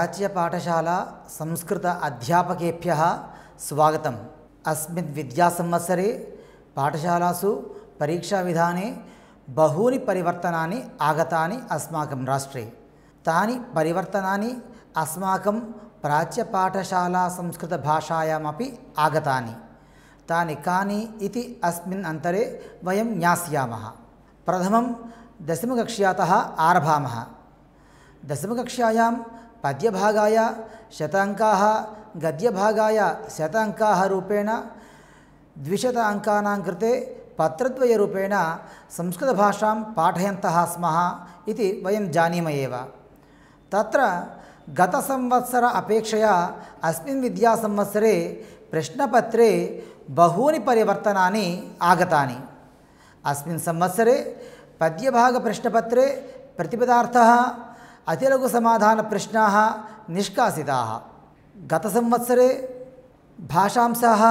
प्राच्यपाठशाला संस्कृत अध्यापकेभ्यः स्वागतम्। अस्मिन् विद्यासंवत्सरे पाठशालासु परीक्षाविधाने बहूनि परिवर्तनानि आगतानि अस्माकं राष्ट्रे। तानि परिवर्तनानि अस्माकं प्राच्यपाठशाला संस्कृतभाषायामपि आगतानि। तानि कानि इति अस्मिन् अन्तरे वयं ज्ञास्यामः। प्रथमं दशमकक्ष्यातः आरभामः। दशमकक्ष्यायां पद्यभागाय 100 अङ्काः, गद्यभागाय 100 अङ्काः रूपेण 200 अङ्कानां कृते पत्रद्वयरूपेण संस्कृतभाषां पाठयन्तः स्मः इति वयं जानीमः एव। तत्र गतसंवत्सर अपेक्षया अस्मिन् विद्यासंवत्सरे प्रश्नपत्रे बहूनि परिवर्तनानि आगतानि। अस्मिन् संवत्सरे पद्यभागप्रश्नपत्रे प्रतिपदार्थः अतिलघुसमाधानप्रश्नाः निष्कासिताः। गतसंवत्सरे भाषांशः,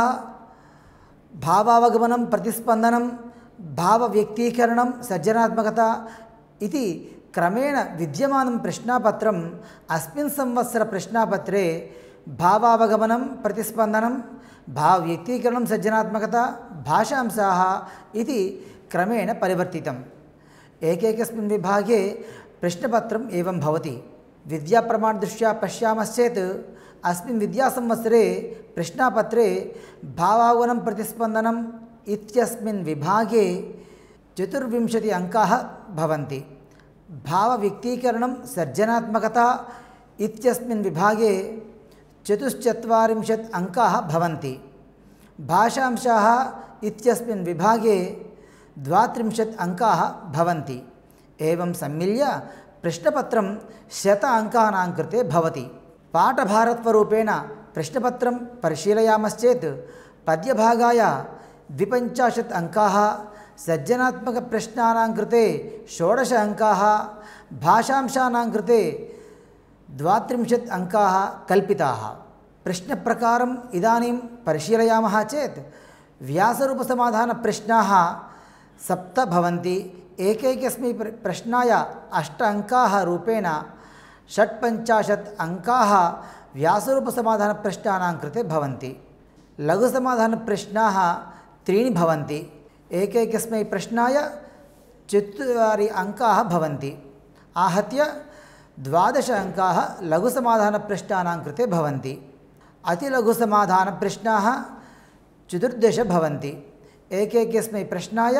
भावावगमनं, प्रतिस्पन्दनं, भावव्यक्तीकरणं, सृजनात्मकता इति क्रमेण विद्यमानं प्रश्नपत्रम् अस्मिन् संवत्सर प्रश्नपत्रे भावावगमनं, प्रतिस्पन्दनं, भावव्यक्तीकरणं, सृजनात्मकता, भाषांशाः इति क्रमेण परिवर्तितम्। एकैकस्मिन् विभागे प्रश्नपत्रम् एवं भवति। विद्याप्रमाणदृष्ट्या पश्यामश्चेत् अस्मिन् विद्यासंवत्सरे प्रश्नपत्रे भावावगमनं, प्रतिस्पन्दनम् इत्यस्मिन् विभागे 24 अङ्काः भवन्ति। भावव्यक्तीकरणं, सृजनात्मकता इत्यस्मिन् विभागे 44 अङ्काः भवन्ति। भाषांशाः इत्यस्मिन् विभागे 32 अङ्काः भवन्ति। एवं सम्मिल्य प्रश्नपत्रं 100 अङ्कानां कृते भवति। पाठभारत्वरूपेण प्रश्नपत्रं परिशीलयामश्चेत् पद्यभागाय 52 अङ्काः, सृजनात्मकप्रश्नानां कृते 16 अङ्काः, भाषांशानां कृते 32 अङ्काः कल्पिताः। प्रश्नप्रकारम् इदानीं परिशीलयामः चेत् व्यासरूपसमाधानप्रश्नाः 7 भवन्ति। एकैकस्मिन् प्रश्नाय 8 अङ्काः रूपेण 56 अङ्काः व्यासरूपसमाधानप्रश्नानां कृते भवन्ति। लघुसमाधानप्रश्नाः 3 भवन्ति। एकैकस्मै प्रश्नाय 4 अङ्काः भवन्ति। आहत्य 12 अङ्काः लघुसमाधानप्रश्नानां कृते भवन्ति। अतिलघुसमाधानप्रश्नाः 14 भवन्ति। एकैकस्मै प्रश्नाय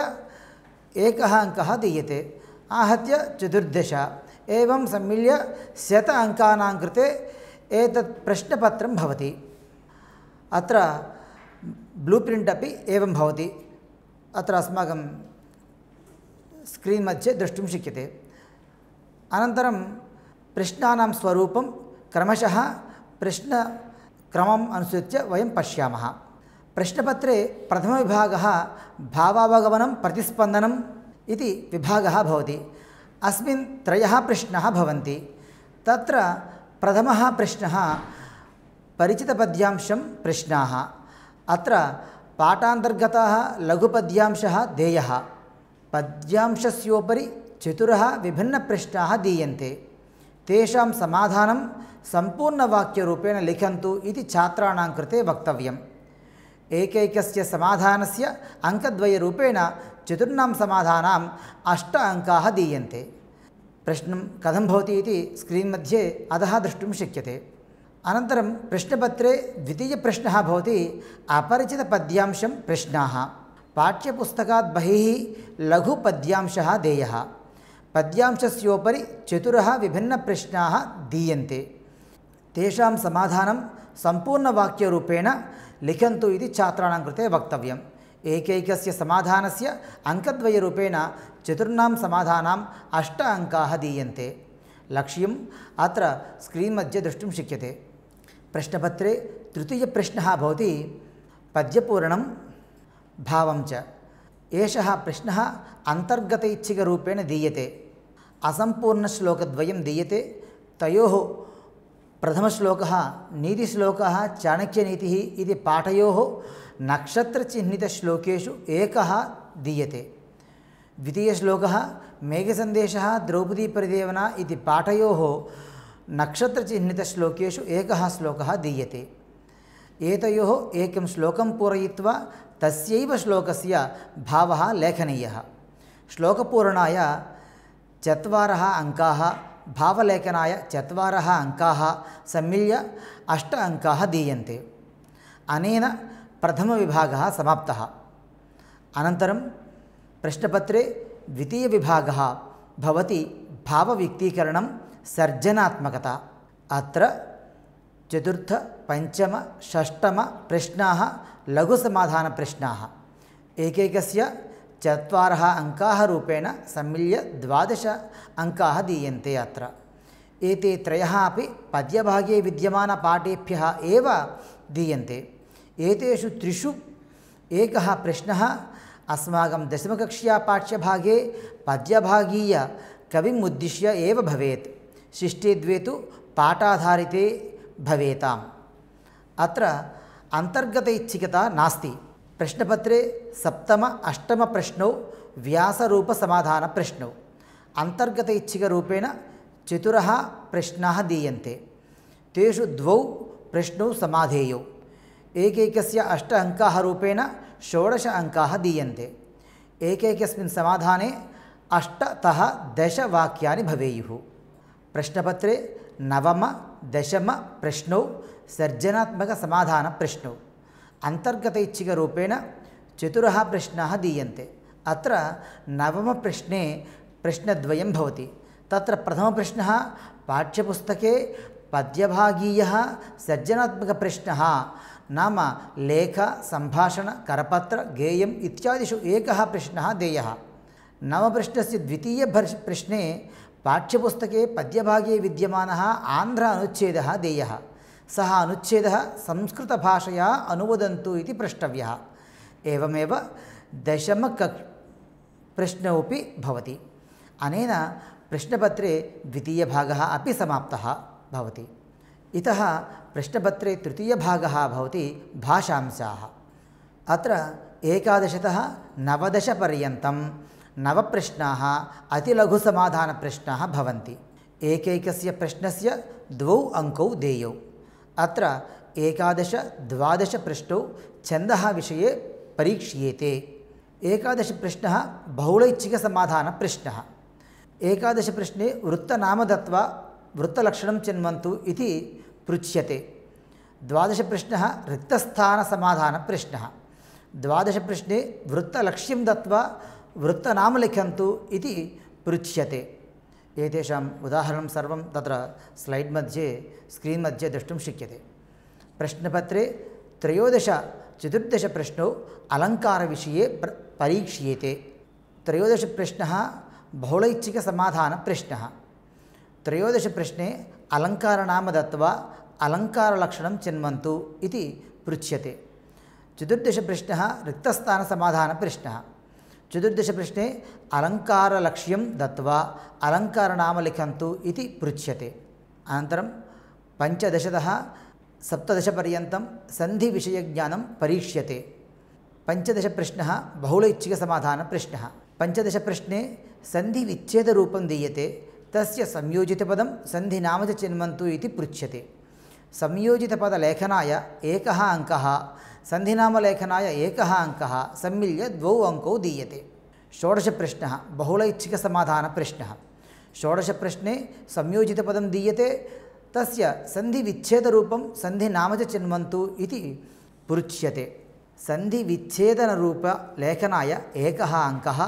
1 अङ्कः दीयते। आहत्य 14। एवं सम्मिल्य 100 अङ्कानां कृते एतत् प्रश्नपत्रं भवति। अत्र ब्लू प्रिण्ट् अपि एवं भवति। अत्र अस्माकं स्क्रीन् मध्ये द्रष्टुं शक्यते। अनन्तरं प्रश्नानां स्वरूपं क्रमशः प्रश्नक्रमम् अनुसृत्य वयं पश्यामः। प्रश्नपत्रे प्रथमविभागः भावावगमनं, प्रतिस्पन्दनम् इति विभागः भवति। अस्मिन् 3 प्रश्नाः भवन्ति। तत्र प्रथमः प्रश्नः परिचितपद्यांशं प्रश्नाः। अत्र पाठान्तर्गतः लघुपद्यांशः देयः। पद्यांशस्योपरि 4 विभिन्नप्रश्नाः दीयन्ते। तेषां समाधानं सम्पूर्णवाक्यरूपेण लिखन्तु इति छात्राणां कृते वक्तव्यम्। एकैकस्य समाधानस्य अङ्कद्वयरूपेण 4 समाधानाम् 8 अङ्काः दीयन्ते। प्रश्नं कथं भवति इति स्क्रीन् मध्ये अधः द्रष्टुं शक्यते। अनन्तरं प्रश्नपत्रे द्वितीयप्रश्नः भवति अपरिचितपद्यांशं प्रश्नाः। पाठ्यपुस्तकात् बहिः लघुपद्यांशः देयः। पद्यांशस्योपरि 4 विभिन्नप्रश्नाः दीयन्ते। तेषां समाधानं सम्पूर्णवाक्यरूपेण लिखन्तु इति छात्राणां कृते वक्तव्यम्। एकैकस्य समाधानस्य अङ्कद्वयरूपेण 4 समाधानाम् 8 अङ्काः दीयन्ते। लक्ष्यम् अत्र स्क्रीन् मध्ये द्रष्टुं शक्यते। प्रश्नपत्रे तृतीयप्रश्नः भवति पद्यपूरणं भावं च। एषः प्रश्नः अन्तर्गतैच्छिकरूपेण दीयते। असम्पूर्णश्लोकद्वयं दीयते। तयोः प्रथमश्लोकः नीतिश्लोकः चाणक्यनीतिः इति पाठयोः नक्षत्रचिह्नितश्लोकेषु एकः दीयते। द्वितीयश्लोकः मेघसन्देशः द्रौपदीपरिदेवना इति पाठयोः नक्षत्रचिह्नितश्लोकेषु एकः श्लोकः दीयते। एतयोः एकं श्लोकं पूरयित्वा तस्यैव श्लोकस्य भावः लेखनीयः। श्लोकपूरणाय 4 अङ्काः, भावलेखनाय 4 अङ्काः सम्मिल्य 8 अङ्काः दीयन्ते। अनेन प्रथमविभागः समाप्तः। अनन्तरं प्रश्नपत्रे द्वितीयविभागः भवति भावव्यक्तीकरणं सर्जनात्मकता। अत्र 4, 5, 6 प्रश्नाः लघुसमाधानप्रश्नाः एकैकस्य 4 अङ्काः रूपेण सम्मिल्य 12 अङ्काः दीयन्ते। अत्र एते त्रयः अपि पद्यभागे विद्यमानपाठेभ्यः एव दीयन्ते। एतेषु 3 एकः प्रश्नः अस्माकं 10मकक्ष्या पाठ्यभागे पद्यभागीय कविम् उद्दिश्य एव भवेत्। शिष्टे 2 तु पाठाधारिते भवेताम्। अत्र अन्तर्गतैच्छिकता नास्ति। प्रश्नपत्रे 7, 8 प्रश्नौ व्यासरूपसमाधानप्रश्नौ अन्तर्गतैच्छिकरूपेण 4 प्रश्नाः दीयन्ते। तेषु 2 प्रश्नौ समाधेयौ। एकैकस्य 8 अङ्काः रूपेण 16 अङ्काः दीयन्ते। एकैकस्मिन् समाधाने 8 तः 10 वाक्यानि भवेयुः। प्रश्नपत्रे 9, 10 प्रश्नौ सर्जनात्मकसमाधानप्रश्नौ अन्तर्गतैच्छिकरूपेण 4 प्रश्नाः दीयन्ते। अत्र 9 प्रश्ने प्रश्नद्वयं भवति। तत्र प्रथमप्रश्नः पाठ्यपुस्तके पद्यभागीयः सर्जनात्मकप्रश्नः, नाम लेख, सम्भाषण, करपत्र, गेयम् इत्यादिषु एकः प्रश्नः देयः। 9 प्रश्नस्य द्वितीयप्रश्ने पाठ्यपुस्तके पद्यभागे विद्यमानः आन्ध्र अनुच्छेदः देयः। सः अनुच्छेदः संस्कृतभाषया अनुवदन्तु इति प्रष्टव्यः। एवमेव 10 प्रश्नोऽपि भवति। अनेन प्रश्नपत्रे द्वितीयभागः अपि समाप्तः भवति। इतः प्रश्नपत्रे तृतीयभागः भवति भाषांशाः। अत्र 11 तः 19 पर्यन्तं 9 प्रश्नाः अतिलघुसमाधानप्रश्नाः भवन्ति। एकैकस्य प्रश्नस्य 2 अङ्कौ देयौ। अत्र 11, 12 प्रश्नौ छन्दः विषये परीक्ष्येते। 11 प्रश्नः बहुलैच्छिकसमाधानप्रश्नः। 11 प्रश्ने वृत्तनाम दत्वा वृत्तलक्षणं चिन्वन्तु इति पृच्छ्यते। 12 प्रश्नः रिक्तस्थानसमाधानप्रश्नः। 12 प्रश्ने वृत्तलक्ष्यं दत्वा वृत्तनाम लिखन्तु इति पृच्छ्यते। एतेषाम् उदाहरणं सर्वं तत्र स्लैड् मध्ये, स्क्रीन् मध्ये द्रष्टुं शक्यते। प्रश्नपत्रे 13, 14 प्रश्नौ अलङ्कारविषये परीक्ष्येते। 13 प्रश्नः बहुलैच्छिकसमाधानप्रश्नः। 13 प्रश्ने अलङ्कारनाम दत्वा अलङ्कारलक्षणं चिन्वन्तु इति पृच्छ्यते। 14 प्रश्नः रिक्तस्थानसमाधानप्रश्नः। 14 प्रश्ने अलङ्कारलक्ष्यं दत्वा अलङ्कारनाम लिखन्तु इति पृच्छ्यते। अनन्तरं 15 तः 17 पर्यन्तं सन्धिविषयज्ञानं परीक्ष्यते। 15 प्रश्नः बहुलैच्छिकसमाधानप्रश्नः। 15 प्रश्ने सन्धिविच्छेदरूपं दीयते। तस्य संयोजितपदं सन्धिनाम च चिन्वन्तु इति पृच्छ्यते। संयोजितपदलेखनाय 1 अङ्कः, सन्धिनामलेखनाय 1 अङ्कः, सम्मिल्य 2 अङ्कौ दीयते। 16 प्रश्नः बहुलैच्छिकसमाधानप्रश्नः। 16 प्रश्ने संयोजितपदं दीयते। तस्य सन्धिविच्छेदरूपं सन्धिनाम च चिन्वन्तु इति पृच्छ्यते। सन्धिविच्छेदनरूपलेखनाय 1 अङ्कः,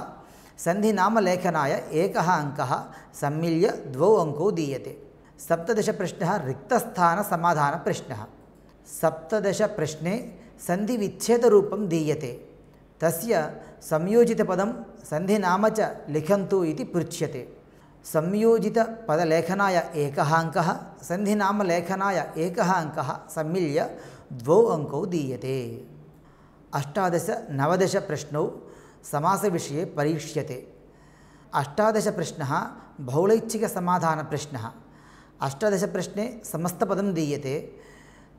सन्धिनामलेखनाय 1 अङ्कः, सम्मिल्य 2 अङ्कौ दीयते। 17 प्रश्नः रिक्तस्थानसमाधानप्रश्नः। 17 प्रश्ने सन्धिविच्छेदरूपं दीयते। तस्य संयोजितपदं सन्धिनाम च लिखन्तु इति पृच्छ्यते। संयोजितपदलेखनाय 1 अङ्कः, सन्धिनामलेखनाय 1 अङ्कः, सम्मिल्य 2 अङ्कौ दीयते। 18, 19 प्रश्नौ समासविषये परीक्ष्यते। 18 प्रश्नः बहुलैच्छिकसमाधानप्रश्नः। 18 प्रश्ने समस्तपदं दीयते।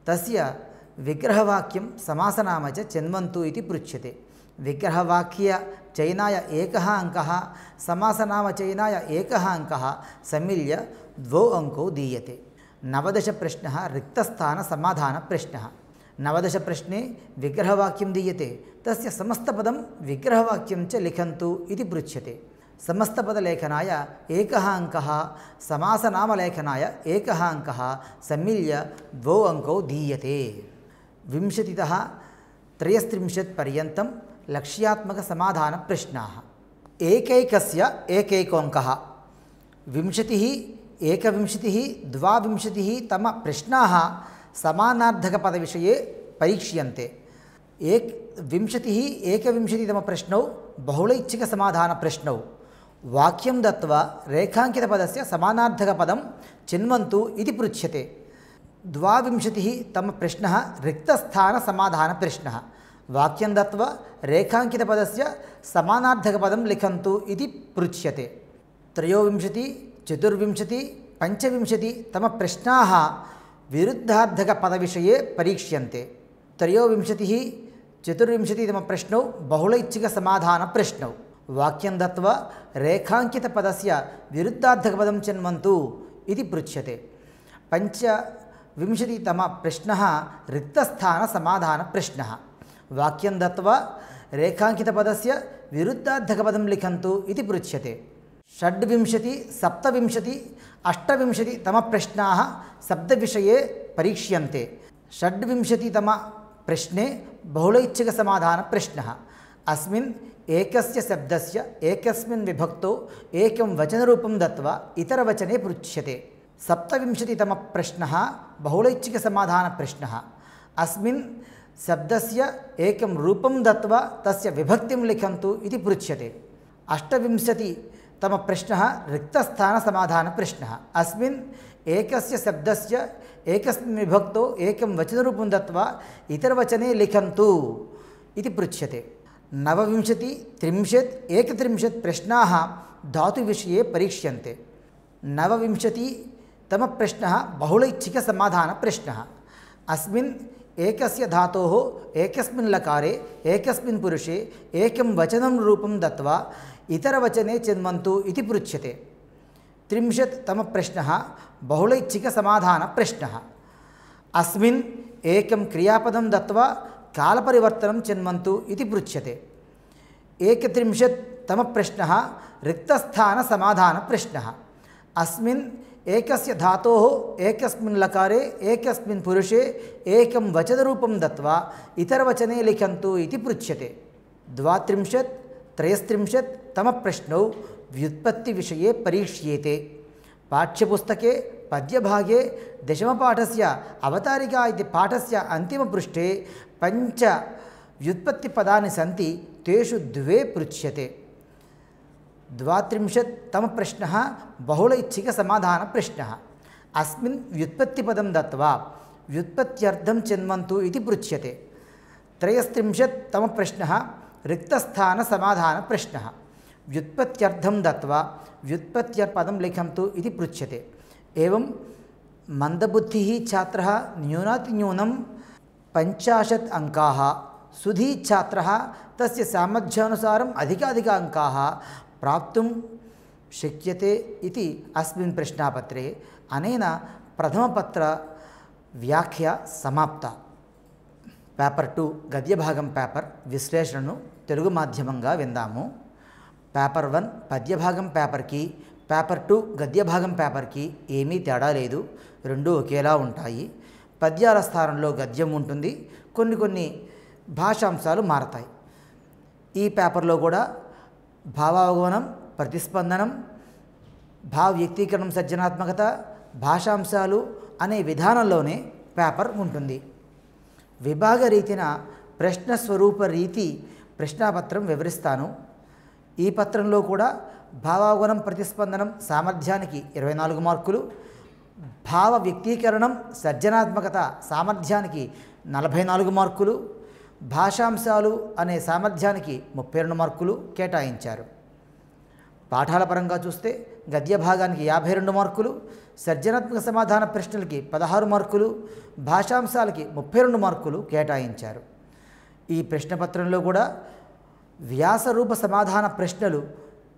तस्य विग्रहवाक्यं समासनाम च चिन्वन्तु इति पृच्छ्यते। विग्रहवाक्यचयनाय 1 अङ्कः, समासनामचयनाय 1 अङ्कः, सम्मिल्य 2 अङ्कौ दीयते। नवदशप्रश्नः रिक्तस्थानसमाधानप्रश्नः। नवदशप्रश्ने विग्रहवाक्यं दीयते, तस्य समस्तपदं विग्रहवाक्यं च लिखन्तु इति पृच्छ्यते। समस्तपदलेखनाय एकः अङ्कः, समासनामलेखनाय एकः अङ्कः, सम्मिल्य 2 अङ्कौ दीयते। 20 तः 33 पर्यन्तं लक्ष्यात्मकसमाधानप्रश्नाः। एकैकस्य एकैकोऽङ्कः। 20, 21, 22 तमप्रश्नाः समानार्थकपदविषये परीक्ष्यन्ते। 20, 21 तमप्रश्नौ बहुलैच्छिकसमाधानप्रश्नौ वाक्यं दत्वा रेखाङ्कितपदस्य समानार्थकपदं चिन्वन्तु इति पृच्छ्यते। 22 तमप्रश्नः रिक्तस्थानसमाधानप्रश्नः। वाक्यं दत्वा रेखाङ्कितपदस्य समानार्थकपदं लिखन्तु इति पृच्छ्यते। 23, 24, 25 तमप्रश्नाः विरुद्धार्थकपदविषये परीक्ष्यन्ते। 23, 24 तमप्रश्नौ बहुलैच्छिकसमाधानप्रश्नौ वाक्यं दत्वा रेखाङ्कितपदस्य विरुद्धार्थकपदं चिन्वन्तु इति पृच्छ्यते। 25 तमप्रश्नः रिक्तस्थानसमाधानप्रश्नः। वाक्यं दत्वा रेखाङ्कितपदस्य विरुद्धार्थकपदं लिखन्तु इति पृच्छ्यते। 26, 27, 28 तमप्रश्नाः शब्दविषये परीक्ष्यन्ते। 26 तमप्रश्ने बहुलैच्छिकसमाधानप्रश्नः। अस्मिन् एकस्य शब्दस्य एकस्मिन् विभक्तौ एकं वचनरूपं दत्वा इतरवचने पृच्छ्यते। 27 तमप्रश्नः बहुलैच्छिकसमाधानप्रश्नः। अस्मिन् शब्दस्य एकं रूपं दत्वा तस्य विभक्तिं लिखन्तु इति पृच्छ्यते। 28 तमप्रश्नः रिक्तस्थानसमाधानप्रश्नः। अस्मिन् एकस्य शब्दस्य एकस्मिन् विभक्तौ एकं वचनरूपं दत्वा इतरवचने लिखन्तु इति पृच्छ्यते। 29, 30, 31 प्रश्नाः धातुविषये परीक्ष्यन्ते। 29 तमप्रश्नः बहुलैच्छिकसमाधानप्रश्नः। अस्मिन् एकस्य धातोः एकस्मिन् लकारे एकस्मिन् पुरुषे एकं वचनं रूपं दत्वा इतरवचने चिन्वन्तु इति पृच्छ्यते। 30 तमप्रश्नः बहुलैच्छिकसमाधानप्रश्नः। अस्मिन् एकं क्रियापदं दत्वा कालपरिवर्तनं चिन्वन्तु इति पृच्छ्यते। 31 तमप्रश्नः रिक्तस्थानसमाधानप्रश्नः। अस्मिन् एकस्य धातोः एकस्मिन् लकारे एकस्मिन् पुरुषे एकं वचनरूपं दत्वा इतरवचने लिखन्तु इति पृच्छ्यते। 32, 33 तमप्रश्नौ व्युत्पत्तिविषये परीक्ष्येते। पाठ्यपुस्तके पद्यभागे दशमपाठस्य अवतारिका इति पाठस्य अन्तिमपृष्ठे 5 व्युत्पत्तिपदानि सन्ति, तेषु 2 पृच्छ्यते। 32 तमप्रश्नः बहुलैच्छिकसमाधानप्रश्नः। अस्मिन् व्युत्पत्तिपदं दत्वा व्युत्पत्त्यर्थं चिन्वन्तु इति पृच्छ्यते। 33 तमप्रश्नः रिक्तस्थानसमाधानप्रश्नः। व्युत्पत्त्यर्थं दत्वा व्युत्पत्त्यपदं लिखन्तु इति पृच्छ्यते। एवं मन्दबुद्धिः छात्रः न्यूनातिन्यूनं 50 अङ्काः, सुधी छात्रः तस्य सामर्थ्यानुसारम् अधिकाधिक अङ्काः प्राप्तुं शक्यते इति अस्मिन् प्रश्नापत्रे अनेन प्रथमपत्रव्याख्या समाप्ता। పేపర్ 2 గద్యభాగం పేపర్ విశ్లేషణను తెలుగు మాధ్యమంగా విందాము. పేపర్ 1 పద్యభాగం పేపర్కి, పేపర్ 2 గద్యభాగం పేపర్కి ఏమీ తేడా లేదు, రెండూ ఒకేలా ఉంటాయి. పద్యాల స్థానంలో గద్యం ఉంటుంది, కొన్ని భాషాంశాలు మారతాయి. ఈ పేపర్లో కూడా భావావగమనం, ప్రతిస్పందనం, భావ వ్యక్తీకరణం, సర్జనాత్మకత, భాషాంశాలు అనే విధానంలోనే పేపర్ ఉంటుంది. విభాగ రీతిన ప్రశ్న స్వరూప రీతి ప్రశ్నాపత్రం వివరిస్తాను. ఈ పత్రంలో కూడా భావావగమనం, ప్రతిస్పందనం సామర్థ్యానికి 24 మార్కులు, భావ వ్యక్తీకరణం, సర్జనాత్మకత సామర్థ్యానికి 44 మార్కులు, భాషాంశాలు అనే సామర్థ్యానికి 32 మార్కులు కేటాయించారు. పాఠాల పరంగా చూస్తే గద్య భాగానికి 52 మార్కులు, సర్జనాత్మక సమాధాన ప్రశ్నలకి 16 మార్కులు, భాషాంశాలకి 32 మార్కులు కేటాయించారు. ఈ ప్రశ్నపత్రంలో కూడా వ్యాసరూప సమాధాన ప్రశ్నలు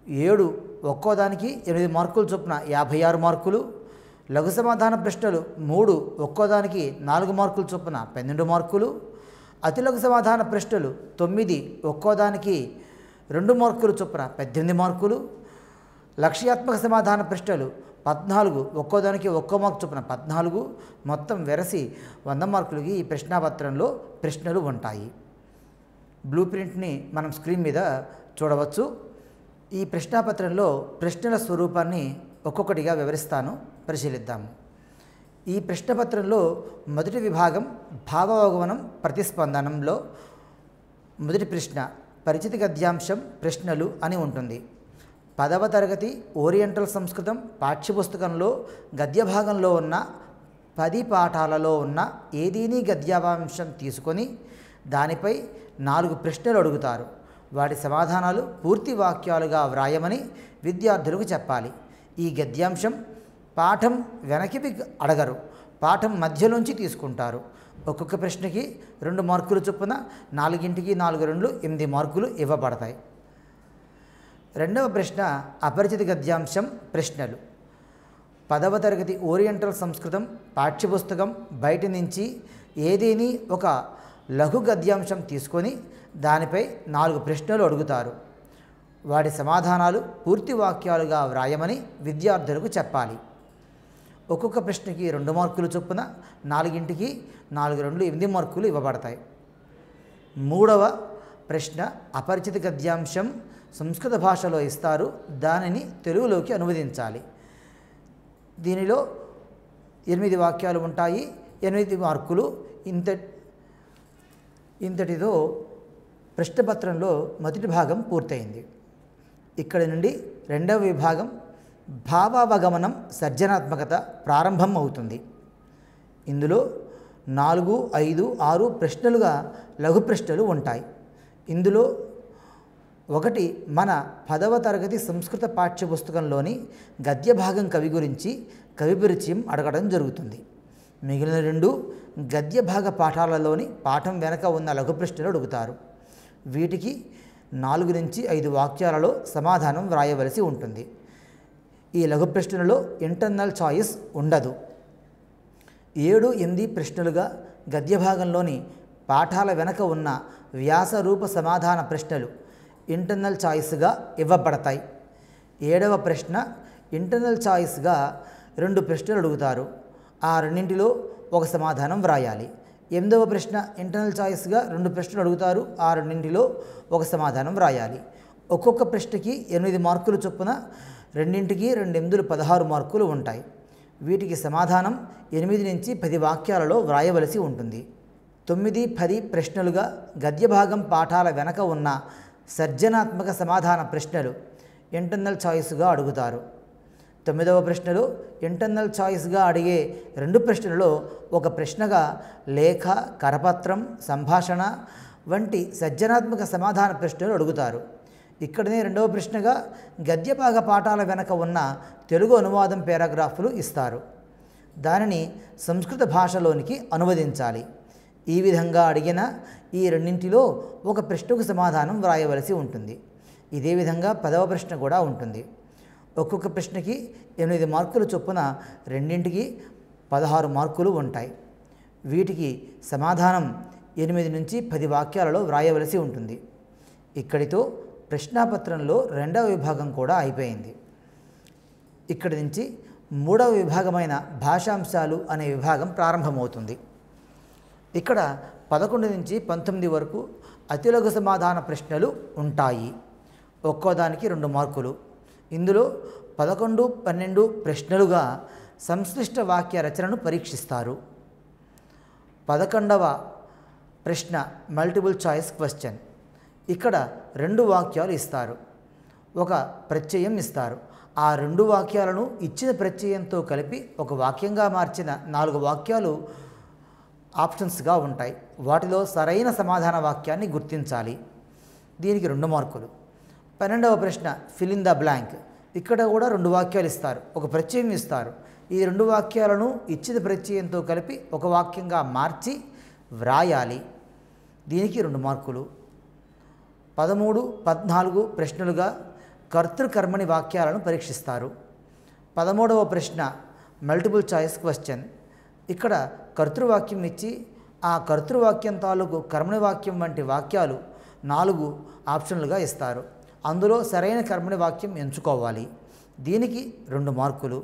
7, ఒక్కోదానికి 8 మార్కులు చొప్పున 56 మార్కులు, లఘు సమాధాన ప్రశ్నలు 3 ఒక్కోదానికి 4 మార్కులు చొప్పున 12 మార్కులు, అతి లఘు సమాధాన ప్రశ్నలు 9 ఒక్కోదానికి 2 మార్కులు చొప్పున 18 మార్కులు, లక్ష్యాత్మక సమాధాన ప్రశ్నలు 14 ఒక్కోదానికి 1 మార్కు చొప్పున 14, మొత్తం వెరసి 100 మార్కులకి ఈ ప్రశ్నాపత్రంలో ప్రశ్నలు ఉంటాయి. బ్లూ ప్రింట్ని మనం స్క్రీన్ మీద చూడవచ్చు. ఈ ప్రశ్నాపత్రంలో ప్రశ్నల స్వరూపాన్ని ఒక్కొక్కటిగా వివరిస్తాను, పరిశీలిద్దాము. ఈ ప్రశ్నపత్రంలో మొదటి విభాగం భావావగమనం ప్రతిస్పందనంలో మొదటి ప్రశ్న పరిచితి గద్యాంశం ప్రశ్నలు అని ఉంటుంది. 10వ తరగతి ఓరియంటల్ సంస్కృతం పాఠ్యపుస్తకంలో గద్య భాగంలో ఉన్న 10 పాఠాలలో ఉన్న ఏదీని గద్యాంశం తీసుకొని దానిపై 4 ప్రశ్నలు అడుగుతారు. వాటి సమాధానాలు పూర్తి వాక్యాలుగా వ్రాయమని విద్యార్థులకు చెప్పాలి. ఈ గద్యాంశం పాఠం వెనక్కి అడగరు, పాఠం మధ్యలోంచి తీసుకుంటారు. ఒక్కొక్క ప్రశ్నకి 2 మార్కులు చొప్పున 4కి 4 2 8 మార్కులు ఇవ్వబడతాయి. రెండవ ప్రశ్న అపరిచిత గద్యాంశం ప్రశ్నలు. 10వ తరగతి ఓరియంటల్ సంస్కృతం పాఠ్యపుస్తకం బయట నుంచి ఏదేని ఒక లఘు గద్యాంశం తీసుకొని దానిపై 4 ప్రశ్నలు అడుగుతారు. వాటి సమాధానాలు పూర్తి వాక్యాలుగా వ్రాయమని విద్యార్థులకు చెప్పాలి. ఒక్కొక్క ప్రశ్నకి 2 మార్కులు చొప్పున 4కి 4 2 8 మార్కులు ఇవ్వబడతాయి. మూడవ ప్రశ్న అపరిచిత గద్యాంశం సంస్కృత భాషలో ఇస్తారు, దానిని తెలుగులోకి అనువదించాలి. దీనిలో 8 వాక్యాలు ఉంటాయి, 8 మార్కులు. ఇంతటితో ప్రశ్నపత్రంలో మొదటి భాగం పూర్తయింది. ఇక్కడి నుండి రెండవ విభాగం భావావగమనం సర్జనాత్మకత ప్రారంభం అవుతుంది. ఇందులో 4, 5, 6 ప్రశ్నలుగా లఘు ప్రశ్నలు ఉంటాయి. ఇందులో ఒకటి మన 10వ తరగతి సంస్కృత పాఠ్యపుస్తకంలోని గద్య భాగం కవి గురించి కవి పరిచయం అడగడం జరుగుతుంది. మిగిలిన 2 గద్య భాగ పాఠాలలోని పాఠం వెనక ఉన్న లఘు ప్రశ్నలు అడుగుతారు. వీటికి 4 నుంచి 5 వాక్యాలలో సమాధానం వ్రాయవలసి ఉంటుంది. ఈ లఘు ప్రశ్నలలో ఇంటర్నల్ చాయిస్ ఉండదు. 7, 8 ప్రశ్నలుగా గద్య భాగంలోని పాఠాల వెనక ఉన్న వ్యాస రూప సమాధాన ప్రశ్నలు ఇంటర్నల్ చాయిస్గా ఇవ్వబడతాయి. 7వ ప్రశ్న ఇంటర్నల్ చాయిస్గా 2 ప్రశ్నలు అడుగుతారు. ఆ రెండింటిలో ఒక సమాధానం వ్రాయాలి. 8వ ప్రశ్న ఇంటర్నల్ చాయిస్గా 2 ప్రశ్నలు అడుగుతారు. ఆ రెండింటిలో ఒక సమాధానం వ్రాయాలి. ఒక్కొక్క ప్రశ్నకి 8 మార్కులు చొప్పున 2కి 2 8 16 మార్కులు ఉంటాయి. వీటికి సమాధానం 8 నుంచి 10 వాక్యాలలో వ్రాయవలసి ఉంటుంది. 9, 10 ప్రశ్నలుగా గద్య భాగం పాఠాల వెనక ఉన్న సర్జనాత్మక సమాధాన ప్రశ్నలు ఇంటర్నల్ చాయిస్గా అడుగుతారు. 9వ ప్రశ్నలో ఇంటర్నల్ చాయిస్గా అడిగే 2 ప్రశ్నలలో ఒక ప్రశ్నగా లేఖ, కరపత్రం, సంభాషణ వంటి సర్జనాత్మక సమాధాన ప్రశ్నలు అడుగుతారు. ఇక్కడనే 2వ ప్రశ్నగా గద్యభాగ పాఠాల వెనక ఉన్న తెలుగు అనువాదం పారాగ్రాఫ్లు ఇస్తారు. దానిని సంస్కృత భాషలోనికి అనువదించాలి. ఈ విధంగా అడిగిన ఈ రెండింటిలో ఒక ప్రశ్నకు సమాధానం వ్రాయవలసి ఉంటుంది. ఇదే విధంగా 10వ ప్రశ్న కూడా ఉంటుంది. ఒక్కొక్క ప్రశ్నకి 8 మార్కులు చొప్పున 2కి 16 మార్కులు ఉంటాయి. వీటికి సమాధానం 8 నుంచి 10 వాక్యాలలో వ్రాయవలసి ఉంటుంది. ఇక్కడితో ప్రశ్నాపత్రంలో 2వ విభాగం కూడా అయిపోయింది. ఇక్కడి నుంచి 3వ విభాగమైన భాషాంశాలు అనే విభాగం ప్రారంభమవుతుంది. ఇక్కడ 11 నుంచి 19 వరకు అతిలఘు సమాధాన ప్రశ్నలు ఉంటాయి. ఒక్కోదానికి 2 మార్కులు. ఇందులో 11, 12 ప్రశ్నలుగా సంశ్లిష్ట వాక్య రచనను పరీక్షిస్తారు. 11వ ప్రశ్న మల్టిపుల్ చాయిస్ క్వశ్చన్. ఇక్కడ 2 వాక్యాలు ఇస్తారు, ఒక ప్రత్యయం ఇస్తారు. ఆ 2 వాక్యాలను ఇచ్చిన ప్రత్యయంతో కలిపి ఒక వాక్యంగా మార్చిన 4 వాక్యాలు ఆప్షన్స్గా ఉంటాయి. వాటిలో సరైన సమాధాన వాక్యాన్ని గుర్తించాలి. దీనికి 2 మార్కులు. 12వ ప్రశ్న ఫిల్ ఇన్ ద బ్లాంక్. ఇక్కడ కూడా 2 వాక్యాలు ఇస్తారు, ఒక ప్రత్యయం ఇస్తారు. ఈ 2 వాక్యాలను ఇచ్చిన ప్రత్యయంతో కలిపి ఒక వాక్యంగా మార్చి వ్రాయాలి. దీనికి 2 మార్కులు. 13, 14 ప్రశ్నలుగా కర్తృకర్మణి వాక్యాలను పరీక్షిస్తారు. 13వ ప్రశ్న మల్టిపుల్ చాయిస్ క్వశ్చన్. ఇక్కడ కర్తృవాక్యం ఇచ్చి ఆ కర్తృవాక్యం తాలూకు కర్మణి వాక్యం వంటి వాక్యాలు 4 ఆప్షన్లుగా ఇస్తారు. అందులో సరైన కర్మణి వాక్యం ఎంచుకోవాలి. దీనికి 2 మార్కులు.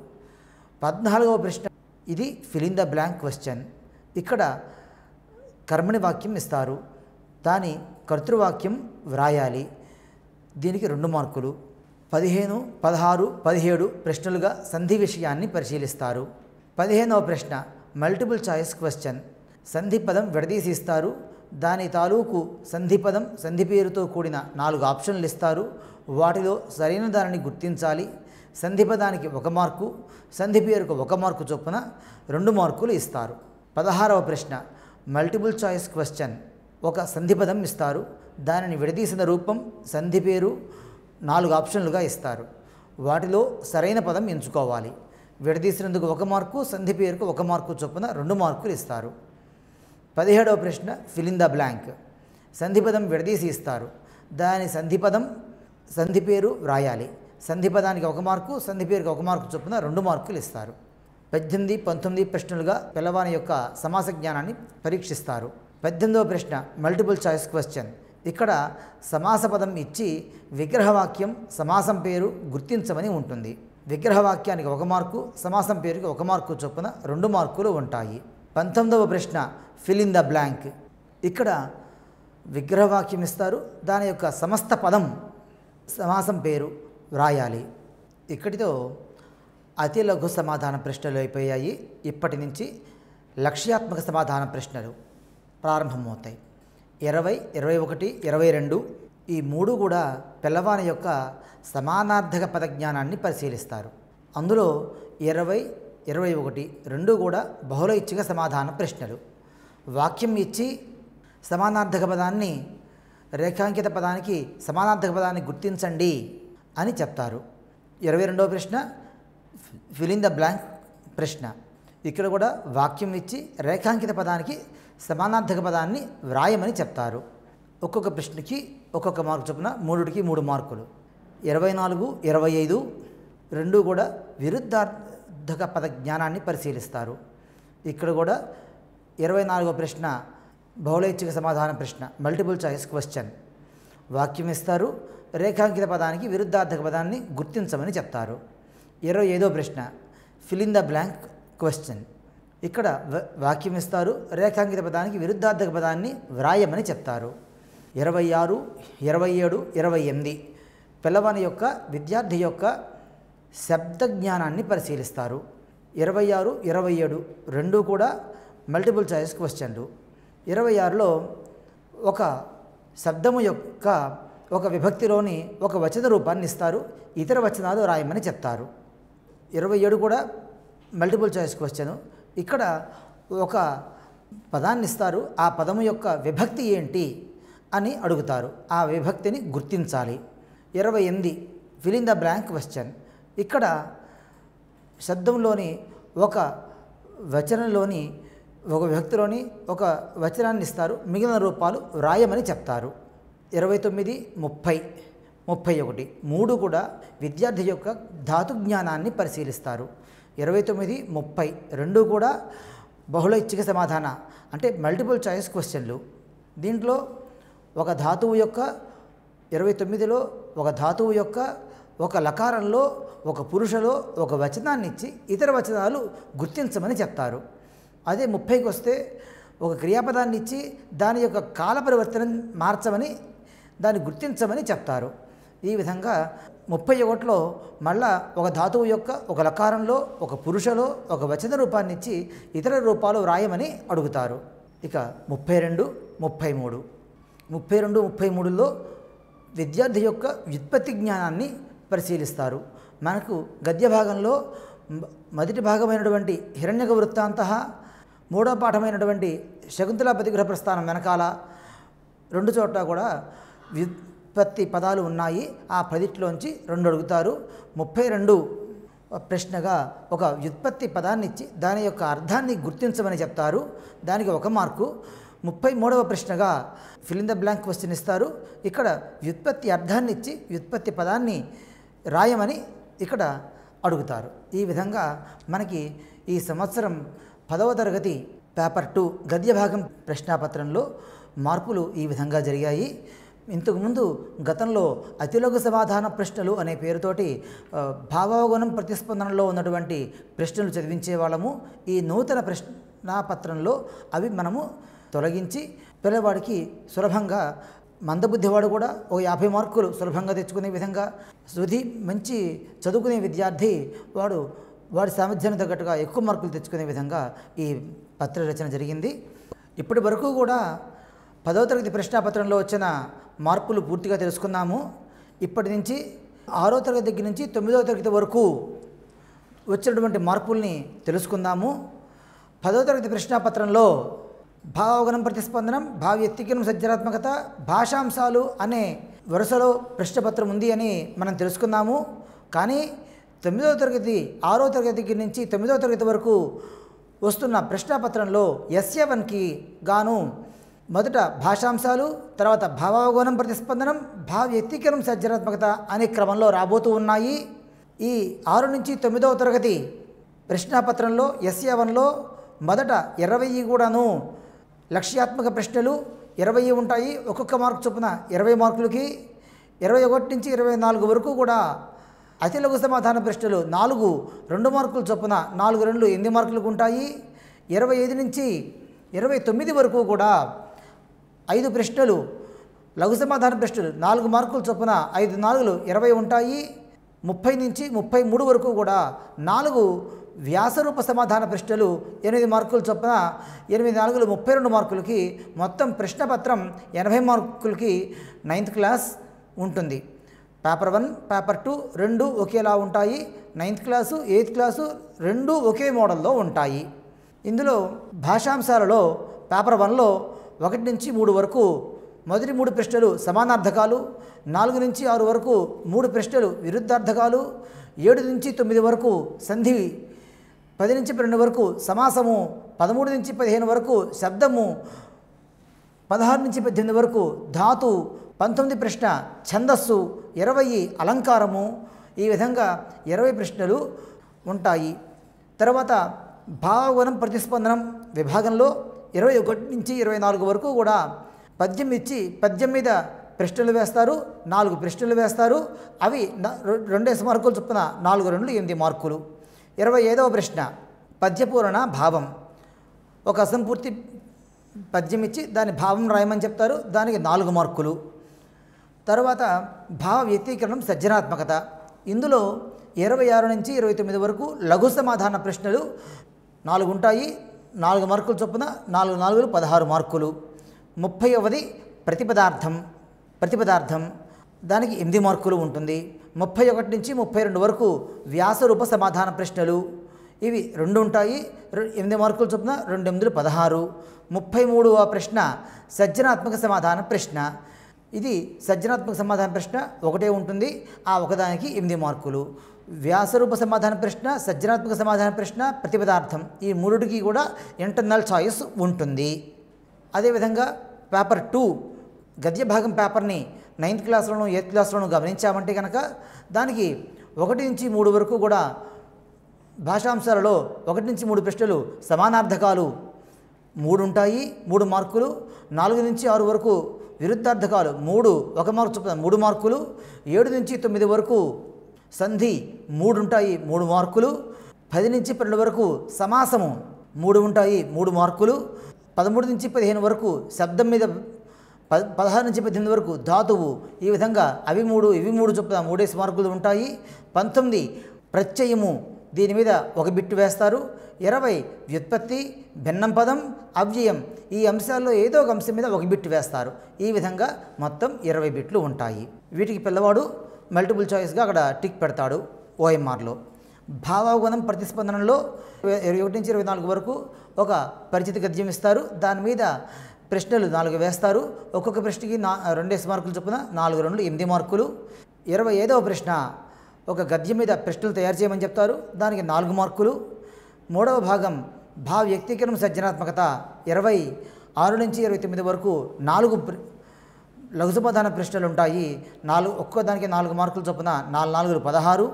14వ ప్రశ్న, ఇది fill in the blank question. ఇక్కడ కర్మణి వాక్యం ఇస్తారు, దాని కర్తృవాక్యం వ్రాయాలి. దీనికి 2 మార్కులు. 15, 16, 17 ప్రశ్నలుగా సంధి విషయాన్ని పరిశీలిస్తారు. 15వ ప్రశ్న మల్టిపుల్ చాయిస్ క్వశ్చన్. సంధి పదం విడదీసి ఇస్తారు, దాని తాలూకు సంధి పదం సంధి పేరుతో కూడిన 4 ఆప్షన్లు ఇస్తారు. వాటిలో సరైన దానిని గుర్తించాలి. సంధి పదానికి 1 మార్కు, సంధి పేరుకు 1 మార్కు చొప్పున 2 మార్కులు ఇస్తారు. 16వ ప్రశ్న మల్టిపుల్ చాయిస్ క్వశ్చన్. ఒక సంధి పదం ఇస్తారు, దానిని విడదీసిన రూపం సంధి పేరు 4 ఆప్షన్లుగా ఇస్తారు. వాటిలో సరైన పదం ఎంచుకోవాలి. విడదీసినందుకు 1 మార్కు, సంధి పేరుకు 1 మార్కు చొప్పున 2 మార్కులు ఇస్తారు. 17వ ప్రశ్న ఫిల్ ఇన్ ద బ్లాంక్. సంధి పదం విడదీసి ఇస్తారు, దాని సంధి పదం సంధి పేరు వ్రాయాలి. సంధి పదానికి 1 మార్కు, సంధి పేరుకు 1 మార్కు చొప్పున 2 మార్కులు ఇస్తారు. 18, 19 ప్రశ్నలుగా పిల్లవాని యొక్క సమాస జ్ఞానాన్ని పరీక్షిస్తారు. 18వ ప్రశ్న మల్టిపుల్ చాయిస్ క్వశ్చన్. ఇక్కడ సమాస పదం ఇచ్చి విగ్రహవాక్యం సమాసం పేరు గుర్తించమని ఉంటుంది. విగ్రహవాక్యానికి 1 మార్కు, సమాసం పేరుకి 1 మార్కు చొప్పున 2 మార్కులు ఉంటాయి. 19వ ప్రశ్న ఫిల్ ఇన్ ద బ్లాంక్. ఇక్కడ విగ్రహవాక్యం ఇస్తారు, దాని యొక్క సమస్త పదం సమాసం పేరు వ్రాయాలి. ఇక్కడితో అతి లఘు సమాధాన ప్రశ్నలు అయిపోయాయి. ఇప్పటి నుంచి లక్ష్యాత్మక సమాధాన ప్రశ్నలు ప్రారంభమవుతాయి. 20, 21, 22 ఈ 3 కూడా పిల్లవాని యొక్క సమానార్థక పదజ్ఞానాన్ని పరిశీలిస్తారు. అందులో 20, 21 2 కూడా బహుళ ఇచ్చిక సమాధాన ప్రశ్నలు. వాక్యం ఇచ్చి సమానార్థక పదాన్ని రేఖాంకిత పదానికి సమానార్థక పదాన్ని గుర్తించండి అని చెప్తారు. 22వ ప్రశ్న ఫిల్ ఇన్ ద బ్లాంక్ ప్రశ్న. ఇక్కడ కూడా వాక్యం ఇచ్చి రేఖాంకిత పదానికి సమానార్థక పదాన్ని వ్రాయమని చెప్తారు. ఒక్కొక్క ప్రశ్నకి ఒక్కొక్క మార్కు చొప్పున 3కి 3 మార్కులు. 24, 25 2 కూడా విరుద్ధార్థక పద జ్ఞానాన్ని పరిశీలిస్తారు. ఇక్కడ కూడా 24వ ప్రశ్న బహుళైచ్ఛిక సమాధాన ప్రశ్న మల్టిపుల్ చాయిస్ క్వశ్చన్. వాక్యం ఇస్తారు, రేఖాంకిత పదానికి విరుద్ధార్థక పదాన్ని గుర్తించమని చెప్తారు. 25వ ప్రశ్న fill in the blank question. ఇక్కడ వాక్యం ఇస్తారు, రేఖాంకిత పదానికి విరుద్ధార్థక పదాన్ని వ్రాయమని చెప్తారు. 26, 27, 28 పిల్లవాని యొక్క విద్యార్థి యొక్క శబ్ద జ్ఞానాన్ని పరిశీలిస్తారు. 26, 27 2 కూడా మల్టిపుల్ చాయిస్ క్వశ్చన్లు. 26లో ఒక శబ్దము యొక్క ఒక విభక్తిలోని ఒక వచన రూపాన్ని ఇస్తారు, ఇతర వచనాలు రాయమని చెప్తారు. 27 కూడా మల్టిపుల్ చాయిస్ క్వశ్చన్. ఇక్కడ ఒక పదాన్ని ఇస్తారు, ఆ పదము యొక్క విభక్తి ఏంటి అని అడుగుతారు, ఆ విభక్తిని గుర్తించాలి. 28 fill in the blank question. ఇక్కడ శబ్దంలోని ఒక వచనంలోని ఒక విభక్తిలోని ఒక వచనాన్ని ఇస్తారు, మిగిలిన రూపాలు వ్రాయమని చెప్తారు. 29, 30, 31 3 కూడా విద్యార్థి యొక్క ధాతు జ్ఞానాన్ని పరిశీలిస్తారు. 29, 30 2 కూడా బహుళ ఇచ్చిక సమాధాన అంటే మల్టిపుల్ చాయిస్ క్వశ్చన్లు. దీంట్లో ఒక ధాతువు యొక్క 29లో ఒక ధాతువు యొక్క ఒక లకారంలో ఒక పురుషలో ఒక వచనాన్ని ఇచ్చి ఇతర వచనాలు గుర్తించమని చెప్తారు. అదే 30కి వస్తే ఒక క్రియాపదాన్ని ఇచ్చి దాని యొక్క కాల పరివర్తన మార్చమని దాన్ని గుర్తించమని చెప్తారు. ఈ విధంగా 31లో మళ్ళా ఒక ధాతువు యొక్క ఒక లకారంలో ఒక పురుషలో ఒక వచన రూపాన్ని ఇచ్చి ఇతర రూపాలు వ్రాయమని అడుగుతారు. ఇక 32, 33 32, 33లో విద్యార్థి యొక్క వ్యుత్పత్తి జ్ఞానాన్ని పరిశీలిస్తారు. మనకు గద్య భాగంలో మొదటి భాగమైనటువంటి హిరణ్యక వృత్తాంత, మూడో పాఠమైనటువంటి శకుంతలాపతి గృహ ప్రస్థానం వెనకాల 2 చోట్ల కూడా వ్యుత్పత్తి పదాలు ఉన్నాయి. ఆ 10లోంచి 2 అడుగుతారు. 32 ప్రశ్నగా ఒక వ్యుత్పత్తి పదాన్ని ఇచ్చి దాని యొక్క అర్థాన్ని గుర్తించమని చెప్తారు, దానికి 1 మార్కు. 33వ ప్రశ్నగా fill in the blank question ఇస్తారు. ఇక్కడ వ్యుత్పత్తి అర్థాన్ని ఇచ్చి వ్యుత్పత్తి పదాన్ని రాయమని ఇక్కడ అడుగుతారు. ఈ విధంగా మనకి ఈ సంవత్సరం 10వ తరగతి పేపర్ 2 గద్య భాగం ప్రశ్నాపత్రంలో మార్పులు ఈ విధంగా జరిగాయి. ఇంతకుముందు గతంలో అతిలఘు సమాధాన ప్రశ్నలు అనే పేరుతోటి భావావగమనం ప్రతిస్పందనలో ఉన్నటువంటి ప్రశ్నలు చదివించేవాళ్ళము. ఈ నూతన ప్రశ్నాపత్రంలో అవి మనము తొలగించి పిల్లవాడికి సులభంగా, మందబుద్ధివాడు కూడా ఓ 50 మార్కులు సులభంగా తెచ్చుకునే విధంగా, శృతి మంచి చదువుకునే విద్యార్థి వాడి సామర్థ్యానికి తగ్గట్టుగా ఎక్కువ మార్కులు తెచ్చుకునే విధంగా ఈ పత్ర రచన జరిగింది. ఇప్పటి వరకు కూడా 10వ తరగతి ప్రశ్నాపత్రంలో వచ్చిన మార్పులు పూర్తిగా తెలుసుకున్నాము. ఇప్పటి నుంచి 6వ తరగతి దగ్గర నుంచి 9వ తరగతి వరకు వచ్చినటువంటి మార్పుల్ని తెలుసుకుందాము. 10వ తరగతి ప్రశ్నాపత్రంలో భావావగమనం ప్రతిస్పందనం, భావ వ్యక్తీకరణ, సృజనాత్మకత, భాషాంశాలు అనే వరుసలో ప్రశ్నపత్రం ఉంది అని మనం తెలుసుకున్నాము. కానీ 9వ తరగతి 6వ తరగతి దగ్గర నుంచి 9వ తరగతి వరకు వస్తున్న ప్రశ్నాపత్రంలో ఎస్ఏ1కి గాను మొదట భాషాంశాలు, తర్వాత భావావగమనం ప్రతిస్పందనం, భావ వ్యక్తీకరణ, సృజనాత్మకత అనే క్రమంలో రాబోతూ ఉన్నాయి. ఈ 6 నుంచి 9వ తరగతి ప్రశ్నాపత్రంలో ఎస్ఏ1లో మొదట 20 కూడాను లక్ష్యాత్మక ప్రశ్నలు 20 ఉంటాయి. ఒక్కొక్క మార్కు చొప్పున 20 మార్కులకి. 21 నుంచి 24 వరకు కూడా అతిలఘు సమాధాన ప్రశ్నలు 4 2 మార్కుల చొప్పున 4 2 8 మార్కులకు ఉంటాయి. 25 నుంచి 29 వరకు కూడా 5 ప్రశ్నలు లఘు సమాధాన ప్రశ్నలు 4 మార్కుల చొప్పున 5 4 20 ఉంటాయి. 30 నుంచి 33 వరకు కూడా 4 వ్యాసరూప సమాధాన ప్రశ్నలు 8 మార్కుల చొప్పున 8 4 32 మార్కులకి, మొత్తం ప్రశ్నపత్రం 80 మార్కులకి 9th క్లాస్ ఉంటుంది. పేపర్ 1 పేపర్ 2 రెండు ఒకేలా ఉంటాయి. 9th క్లాసు 8th క్లాసు రెండు ఒకే మోడల్లో ఉంటాయి. ఇందులో భాషాంశాలలో పేపర్ 1లో 1 నుంచి 3 వరకు మొదటి 3 ప్రశ్నలు సమానార్థకాలు, 4 నుంచి 6 వరకు 3 ప్రశ్నలు విరుద్ధార్థకాలు, 7 నుంచి 9 వరకు సంధి, 10 నుంచి 12 వరకు సమాసము, 13 నుంచి 15 వరకు శబ్దము, 16 నుంచి 18 వరకు ధాతు, 19 ప్రశ్న ఛందస్సు, 20 అలంకారము. ఈ విధంగా 20 ప్రశ్నలు ఉంటాయి. తర్వాత భావావగమనం ప్రతిస్పందనం విభాగంలో 21 నుంచి 24 వరకు కూడా పద్యం ఇచ్చి పద్యం మీద ప్రశ్నలు వేస్తారు. 4 ప్రశ్నలు వేస్తారు. అవి 2 మార్కులు చొప్పున 4 2 8 మార్కులు. 25వ ప్రశ్న పద్యపూరణ భావం. ఒక అసంపూర్తి పద్యం ఇచ్చి దాని భావం రాయమని చెప్తారు. దానికి 4 మార్కులు. తర్వాత భావ వ్యక్తీకరణం, సృజనాత్మకత. ఇందులో 26 నుంచి 29 వరకు లఘు సమాధాన ప్రశ్నలు 4 ఉంటాయి. 4 మార్కుల చొప్పున 4 4 16 మార్కులు. 30వది ప్రతిపదార్థం, దానికి 8 మార్కులు ఉంటుంది. 31 నుంచి 32 వరకు వ్యాసరూప సమాధాన ప్రశ్నలు, ఇవి 2 ఉంటాయి. 8 మార్కుల చొప్పున 2 8 16. 33వ ప్రశ్న సృజనాత్మక సమాధాన ప్రశ్న. ఇది సృజనాత్మక సమాధాన ప్రశ్న ఒకటే ఉంటుంది. ఆ ఒకదానికి 8 మార్కులు. వ్యాసరూప సమాధాన ప్రశ్న, సృజనాత్మక సమాధాన ప్రశ్న, ప్రతిపదార్థం, ఈ మూడిటికి కూడా ఇంటర్నల్ చాయిస్ ఉంటుంది. అదేవిధంగా పేపర్ 2 గద్య భాగం పేపర్ని 9th క్లాస్లోను 8th క్లాస్లోను గమనించామంటే కనుక దానికి 1 నుంచి 3 వరకు కూడా భాషాంశాలలో 1 నుంచి 3 ప్రశ్నలు సమానార్థకాలు 3 ఉంటాయి, 3 మార్కులు. 4 నుంచి 6 వరకు విరుద్ధార్థకాలు 3 1 మార్కు చొప్పున 3 మార్కులు. 7 నుంచి 9 వరకు సంధి 3 ఉంటాయి, 3 మార్కులు. 10 నుంచి 12 వరకు సమాసము 3 ఉంటాయి, 3 మార్కులు. 13 నుంచి 15 వరకు శబ్దం మీద, 16 నుంచి 18 వరకు ధాతువు. ఈ విధంగా అవి 3 ఇవి 3 చొప్పున 3 మార్కులు ఉంటాయి. 19 ప్రత్యయము, దీని మీద 1 బిట్టు వేస్తారు. 20 వ్యుత్పత్తి, భిన్నం పదం, అవ్యయం, ఈ అంశాల్లో ఏదో ఒక అంశం మీద 1 బిట్టు వేస్తారు. ఈ విధంగా మొత్తం 20 బిట్లు ఉంటాయి. వీటికి పిల్లవాడు మల్టిపుల్ చాయిస్గా అక్కడ టిక్ పెడతాడు ఓఎంఆర్లో. భావావగమనం ప్రతిస్పందనలో 21 నుంచి 24 వరకు ఒక పరిచిత గద్యం ఇస్తారు. దాని మీద ప్రశ్నలు 4 వేస్తారు. ఒక్కొక్క ప్రశ్నకి 2 మార్కులు చొప్పున 4 2 8 మార్కులు. 25వ ప్రశ్న ఒక గద్యం మీద ప్రశ్నలు తయారు చేయమని చెప్తారు. దానికి 4 మార్కులు. 3వ భాగం భావ వ్యక్తీకరణ, సృజనాత్మకత. 26 నుంచి 29 వరకు 4 లఘు సమాధాన ప్రశ్నలు ఉంటాయి. ఒక్కో దానికి 4 మార్కులు చొప్పున 4 4 16.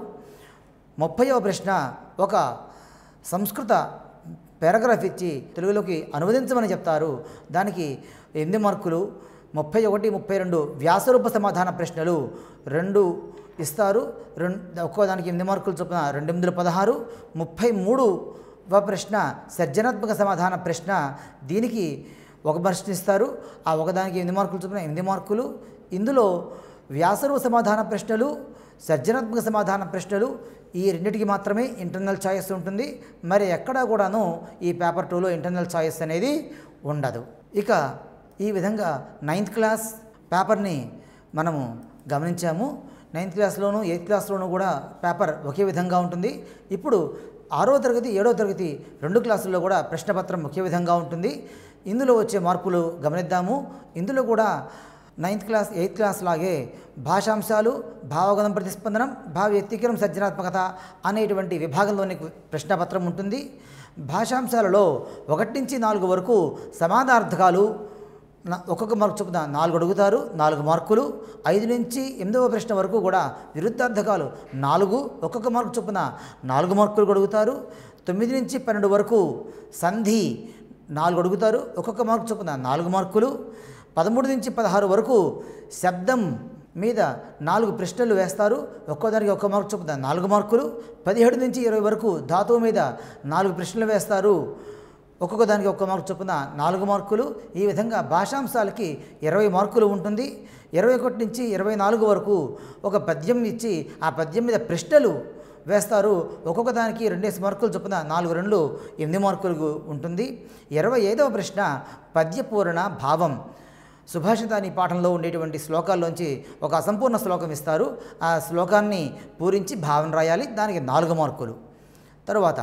30వ ప్రశ్న ఒక సంస్కృత పారాగ్రాఫ్ ఇచ్చి తెలుగులోకి అనువదించమని చెప్తారు. దానికి 8 మార్కులు. 31, 32 వ్యాసరూప సమాధాన ప్రశ్నలు 2 ఇస్తారు. ఒక్కో దానికి 8 మార్కులు చొప్పున 2 8 16. 33వ ప్రశ్న సర్జనాత్మక సమాధాన ప్రశ్న. దీనికి ఒక ప్రశ్న ఇస్తారు. ఆ ఒకదానికి 8 మార్కులు చొప్పున 8 మార్కులు. ఇందులో వ్యాసరూప సమాధాన ప్రశ్నలు, సర్జనాత్మక సమాధాన ప్రశ్నలు ఈ రెండింటికి మాత్రమే ఇంటర్నల్ చాయిస్ ఉంటుంది. మరి ఎక్కడా కూడాను ఈ పేపర్ 2లో ఇంటర్నల్ చాయిస్ అనేది ఉండదు. ఇక ఈ విధంగా 9th క్లాస్ పేపర్ని మనము గమనించాము. 9th క్లాస్లోను 8th క్లాస్లోనూ కూడా పేపర్ ఒకే విధంగా ఉంటుంది. ఇప్పుడు 6వ తరగతి 7వ తరగతి 2 క్లాసుల్లో కూడా ప్రశ్నపత్రం ఒకే విధంగా ఉంటుంది. ఇందులో వచ్చే మార్పులు గమనిద్దాము. ఇందులో కూడా 9th క్లాస్ 8th క్లాస్ లాగే భాషాంశాలు, భావగణం ప్రతిస్పందనం, భావ వ్యక్తీకరణ, సర్జనాత్మకత అనేటువంటి విభాగంలోని ప్రశ్నపత్రం ఉంటుంది. భాషాంశాలలో 1 నుంచి 4 వరకు సమానార్థకాలు ఒక్కొక్క మార్కు చొప్పున 4 అడుగుతారు, 4 మార్కులు. 5 నుంచి 8వ ప్రశ్న వరకు కూడా విరుద్ధార్థకాలు 4, ఒక్కొక్క మార్కు చొప్పున 4 మార్కులు అడుగుతారు. 9 నుంచి 12 వరకు సంధి 4 అడుగుతారు, ఒక్కొక్క మార్కు చొప్పున 4 మార్కులు. 13 నుంచి 16 వరకు శబ్దం మీద 4 ప్రశ్నలు వేస్తారు, ఒక్కోదానికి 1 మార్కు చొప్పున 4 మార్కులు. 17 నుంచి 20 వరకు ధాతువు మీద 4 ప్రశ్నలు వేస్తారు, ఒక్కొక్క దానికి 1 మార్కు చొప్పున 4 మార్కులు. ఈ విధంగా భాషాంశాలకి 20 మార్కులు ఉంటుంది. 21 నుంచి 24 వరకు ఒక పద్యం ఇచ్చి ఆ పద్యం మీద ప్రశ్నలు వేస్తారు, ఒక్కొక్క దానికి 2 మార్కులు చొప్పున 4 2 8 మార్కులు ఉంటుంది. 25వ ప్రశ్న పద్యపూరణ భావం. సుభాషితాని పాఠంలో ఉండేటువంటి శ్లోకాల్లోంచి ఒక అసంపూర్ణ శ్లోకం ఇస్తారు, ఆ శ్లోకాన్ని పూరించి భావన రాయాలి, దానికి 4 మార్కులు. తరువాత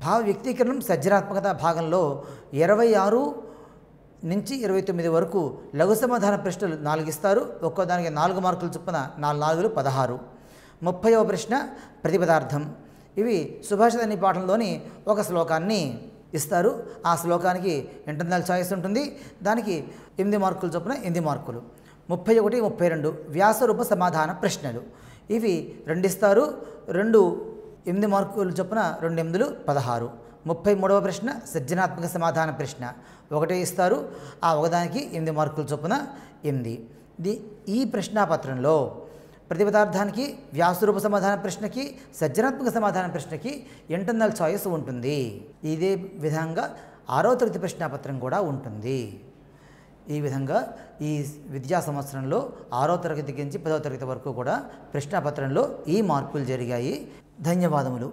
భావ వ్యక్తీకరణం సర్జనాత్మకత భాగంలో 26 నుంచి 29 వరకు లఘు సమాధాన ప్రశ్నలు 4 ఇస్తారు, ఒక్కో దానికి 4 మార్కులు చొప్పున 4 16. 30వ ప్రశ్న ప్రతిపదార్థం. ఇవి సుభాషితాని పాఠంలోని ఒక శ్లోకాన్ని ఇస్తారు, ఆ శ్లోకానికి ఇంటర్నల్ చాయిస్ ఉంటుంది, దానికి 8 మార్కులు చొప్పున 8 మార్కులు. 31, 32 వ్యాసరూప సమాధాన ప్రశ్నలు. ఇవి 2 ఇస్తారు, 2 8 మార్కులు చొప్పున 2 8 16. 33వ ప్రశ్న సర్జనాత్మక సమాధాన ప్రశ్న 1 ఇస్తారు, ఆ ఒకదానికి 8 మార్కులు చొప్పున 8. ఈ ప్రశ్నాపత్రంలో ప్రతిపదార్థానికి, వ్యాసరూప సమాధాన ప్రశ్నకి, సర్జనాత్మక సమాధాన ప్రశ్నకి ఇంటర్నల్ చాయిస్ ఉంటుంది. ఇదే విధంగా 6వ తరగతి ప్రశ్నాపత్రం కూడా ఉంటుంది. ఈ విధంగా ఈ విద్యా సంవత్సరంలో 6వ తరగతి నుంచి 10వ తరగతి వరకు కూడా ప్రశ్నాపత్రంలో ఈ మార్పులు జరిగాయి. ధన్యవాదములు.